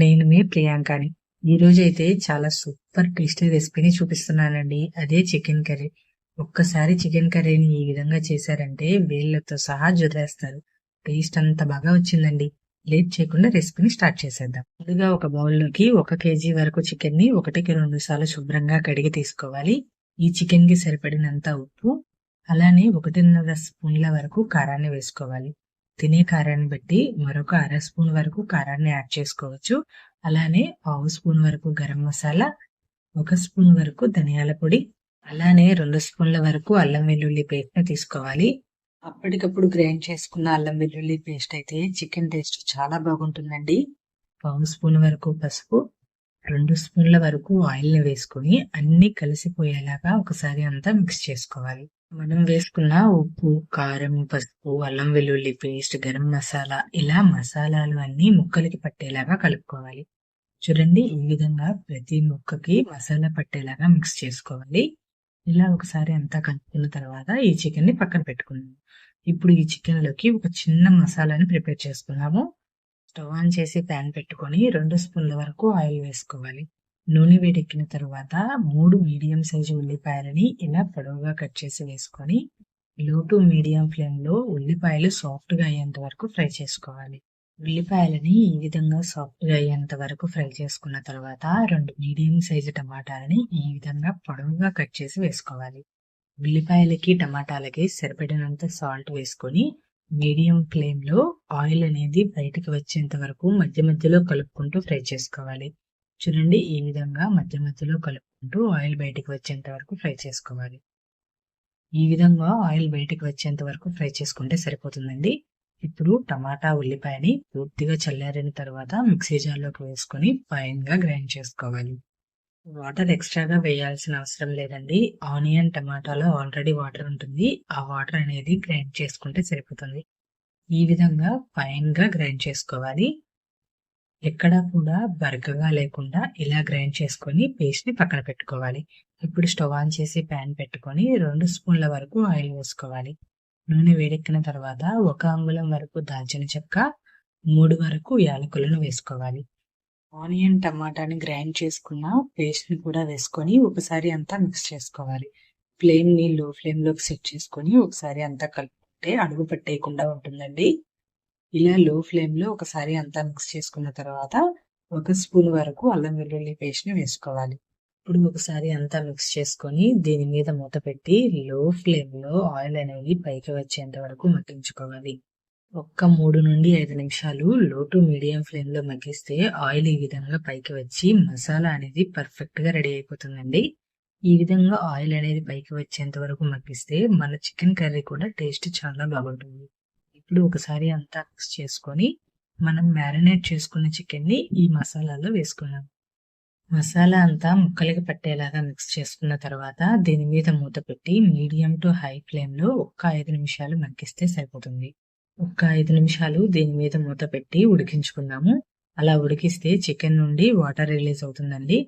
నేను మీ ప్రియాంకని. ఈరోజైతే చాలా సూపర్ టేస్టీ రెసిపీని చూపిస్తున్నానండి. అదే చికెన్ కర్రీ. ఒక్కసారి చికెన్ కర్రీని ఈ విధంగా చేశారంటే వేళ్ళతో సహా జొర్రేస్తారు. టేస్ట్ అంత బాగా వచ్చిందండి. లేట్ చేయకుండా రెసిపీని స్టార్ట్ చేసేద్దాం. ముందుగా ఒక బౌల్లోకి 1 కేజీ వరకు చికెన్ ని 1కి 2 సార్లు శుభ్రంగా కడిగి తీసుకోవాలి. ఈ చికెన్ కి సరిపడినంత ఉప్పు, అలానే 1.5 స్పూన్ల వరకు కారాన్ని వేసుకోవాలి. తినే కారాన్ని బట్టి మరొక 1/2 స్పూన్ వరకు కారాన్ని యాడ్ చేసుకోవచ్చు. అలానే 1/2 స్పూన్ వరకు గరం మసాలా, 1 స్పూన్ వరకు ధనియాల పొడి, అలానే 2 స్పూన్ల వరకు అల్లం వెల్లుల్లి పేస్ట్ ని తీసుకోవాలి. అప్పటికప్పుడు గ్రైండ్ చేసుకున్న అల్లం వెల్లుల్లి పేస్ట్ అయితే చికెన్ టేస్ట్ చాలా బాగుంటుందండి. 1/2 స్పూన్ వరకు పసుపు, 2 స్పూన్ల వరకు ఆయిల్ ని వేసుకొని అన్ని కలిసిపోయేలాగా ఒకసారి అంతా మిక్స్ చేసుకోవాలి. మనం వేసుకున్న ఉప్పు, కారం, పసుపు, అల్లం వెల్లుల్లి పేస్ట్, గరం మసాలా ఇలా మసాలాలు అన్ని ముక్కలకి పట్టేలాగా కలుపుకోవాలి. చూడండి, ఈ విధంగా ప్రతి ముక్కకి మసాలా పట్టేలాగా మిక్స్ చేసుకోవాలి. ఇలా ఒకసారి అంతా కలుపుకున్న తర్వాత ఈ చికెన్ ని పక్కన పెట్టుకున్నాము. ఇప్పుడు ఈ చికెన్ లోకి ఒక చిన్న మసాలాని ప్రిపేర్ చేసుకున్నాము. స్టవ్ ఆన్ చేసి ప్యాన్ పెట్టుకొని 2 స్పూన్ల వరకు ఆయిల్ వేసుకోవాలి. నూనె వేడెక్కిన తర్వాత 3 మీడియం సైజు ఉల్లిపాయలని ఇలా పొడవుగా కట్ చేసి వేసుకొని లో టు మీడియం ఫ్లేమ్ లో ఉల్లిపాయలు సాఫ్ట్ గా అయ్యేంత వరకు ఫ్రై చేసుకోవాలి. ఉల్లిపాయలని ఈ విధంగా సాఫ్ట్ గా అయ్యేంత వరకు ఫ్రై చేసుకున్న తర్వాత 2 మీడియం సైజు టమాటాలని ఈ విధంగా పొడవుగా కట్ చేసి వేసుకోవాలి. ఉల్లిపాయలకి టమాటాలకి సరిపడినంత సాల్ట్ వేసుకొని మీడియం ఫ్లేమ్ లో ఆయిల్ అనేది బయటికి వచ్చేంత వరకు మధ్య మధ్యలో కలుపుకుంటూ ఫ్రై చేసుకోవాలి. చూడండి, ఈ విధంగా మధ్య మధ్యలో కలుపుకుంటూ ఆయిల్ బయటికి వచ్చేంత వరకు ఫ్రై చేసుకోవాలి. ఈ విధంగా ఆయిల్ బయటికి వచ్చేంత వరకు ఫ్రై చేసుకుంటే సరిపోతుందండి. ఇప్పుడు టమాటా ఉల్లిపాయని పూర్తిగా చల్లారిన తర్వాత మిక్సీ జార్లోకి వేసుకొని ఫైన్ గా గ్రైండ్ చేసుకోవాలి. వాటర్ ఎక్స్ట్రాగా వేయాల్సిన అవసరం లేదండి. ఆనియన్, టమాటాలో ఆల్రెడీ వాటర్ ఉంటుంది. ఆ వాటర్ అనేది గ్రైండ్ చేసుకుంటే సరిపోతుంది. ఈ విధంగా ఫైన్ గా గ్రైండ్ చేసుకోవాలి. ఎక్కడా కూడా బరకగా లేకుండా ఇలా గ్రైండ్ చేసుకొని పేస్ట్ ని పక్కన పెట్టుకోవాలి. ఇప్పుడు స్టవ్ ఆన్ చేసి ప్యాన్ పెట్టుకొని 2 స్పూన్ల వరకు ఆయిల్ వేసుకోవాలి. నూనె వేడెక్కిన తర్వాత 1 అంగుళం వరకు దాల్చిన చెక్క, 3 వరకు యాలకులను వేసుకోవాలి. ఆనియన్, టమాటాని గ్రైండ్ చేసుకున్న పేస్ట్ ని కూడా వేసుకొని ఒకసారి అంతా మిక్స్ చేసుకోవాలి. ఫ్లేమ్ ని లో ఫ్లేమ్ లోకి సెట్ చేసుకొని ఒకసారి అంతా కలుపుకుంటే అడుగు పట్టేయకుండా ఉంటుందండి. ఇలా లో ఫ్లేమ్ లో ఒకసారి అంతా మిక్స్ చేసుకున్న తర్వాత 1 స్పూన్ వరకు అల్లం వెల్లుల్లి పేస్ట్ ని వేసుకోవాలి. ఇప్పుడు ఒకసారి అంతా మిక్స్ చేసుకొని దీని మీద మూత పెట్టి లో ఫ్లేమ్ లో ఆయిల్ అనేది పైకి వచ్చేంత వరకు మగ్గించుకోవాలి. 3 నుండి 5 నిమిషాలు లో టు మీడియం ఫ్లేమ్ లో మగ్గిస్తే ఆయిల్ ఈ విధంగా పైకి వచ్చి మసాలా అనేది పర్ఫెక్ట్ గా రెడీ అయిపోతుందండి. ఈ విధంగా ఆయిల్ అనేది పైకి వచ్చేంత వరకు మగ్గిస్తే మన చికెన్ కర్రీ కూడా టేస్ట్ చాలా బాగుంటుంది. ఇప్పుడు ఒకసారి అంతా మిక్స్ చేసుకొని మనం మ్యారినేట్ చేసుకున్న చికెన్ ని ఈ మసాలాలో వేసుకున్నాం. మసాలా అంతా ముక్కలకి పట్టేలాగా మిక్స్ చేసుకున్న తర్వాత దీని మీద మూత పెట్టి మీడియం టు హై ఫ్లేమ్ లో 5 నిమిషాలు మగ్గిస్తే సరిపోతుంది. 5 నిమిషాలు దీని మీద మూత పెట్టి ఉడికించుకున్నాము. అలా ఉడికిస్తే చికెన్ నుండి వాటర్ రిలీజ్ అవుతుందండి.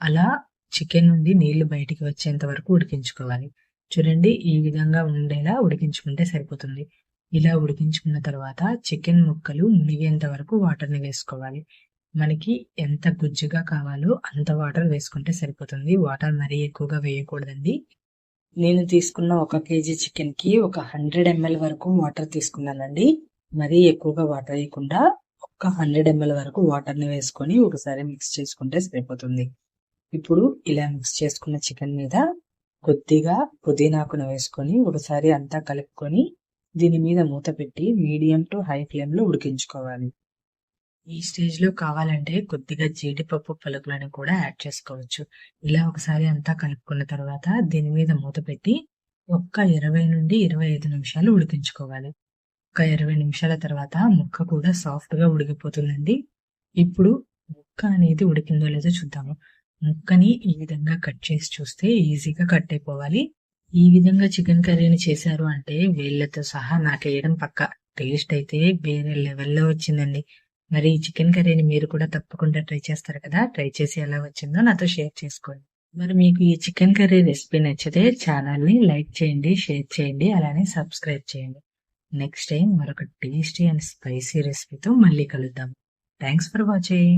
అలా చికెన్ నుండి నీళ్లు బయటికి వచ్చేంత వరకు ఉడికించుకోవాలి. చూడండి, ఈ విధంగా ఉండేలా ఉడికించుకుంటే సరిపోతుంది. ఇలా ఉడికించుకున్న తర్వాత చికెన్ ముక్కలు మునిగేంత వరకు వాటర్ ని వేసుకోవాలి. మనకి ఎంత గుజ్జుగా కావాలో అంత వాటర్ వేసుకుంటే సరిపోతుంది. వాటర్ మరీ ఎక్కువగా వేయకూడదండి. నేను తీసుకున్న 1 కేజీ చికెన్ కి ఒక 100 ml వరకు వాటర్ తీసుకున్నానండి. మరీ ఎక్కువగా వాటర్ వేయకుండా ఒక 100 ml వరకు వాటర్ ని వేసుకొని ఒకసారి మిక్స్ చేసుకుంటే సరిపోతుంది. ఇప్పుడు ఇలా మిక్స్ చేసుకున్న చికెన్ మీద కొద్దిగా పుదీనాకును వేసుకొని ఒకసారి అంతా కలుపుకొని దీని మీద మూత పెట్టి మీడియం టు హై ఫ్లేమ్ లో ఉడికించుకోవాలి. ఈ స్టేజ్ లో కావాలంటే కొద్దిగా జీడిపప్పు పలుకులను కూడా యాడ్ చేసుకోవచ్చు. ఇలా ఒకసారి అంతా కలుపుకున్న తర్వాత దీని మీద మూత పెట్టి 20 నుండి 25 నిమిషాలు ఉడికించుకోవాలి. 20 నిమిషాల తర్వాత ముక్క కూడా సాఫ్ట్ గా ఉడికిపోతుందండి. ఇప్పుడు ముక్క అనేది ఉడికిందో లేదో చూద్దాము. ముక్కని ఈ విధంగా కట్ చేసి చూస్తే ఈజీగా కట్ అయిపోవాలి. ఈ విధంగా చికెన్ కర్రీని చేశారు అంటే వేళ్లతో సహా నాకేయడం పక్క. టేస్ట్ అయితే వేరే లెవెల్లో వచ్చిందండి. మరి ఈ చికెన్ కర్రీని మీరు కూడా తప్పకుండా ట్రై చేస్తారు కదా. ట్రై చేసి ఎలా వచ్చిందో నాతో షేర్ చేసుకోండి. మరి మీకు ఈ చికెన్ కర్రీ రెసిపీ నచ్చితే ఛానల్ ని లైక్ చేయండి, షేర్ చేయండి, అలానే సబ్స్క్రైబ్ చేయండి. నెక్స్ట్ టైం మరొక టేస్టీ అండ్ స్పైసీ రెసిపీతో మళ్ళీ కలుద్దాం. Thanks for watching.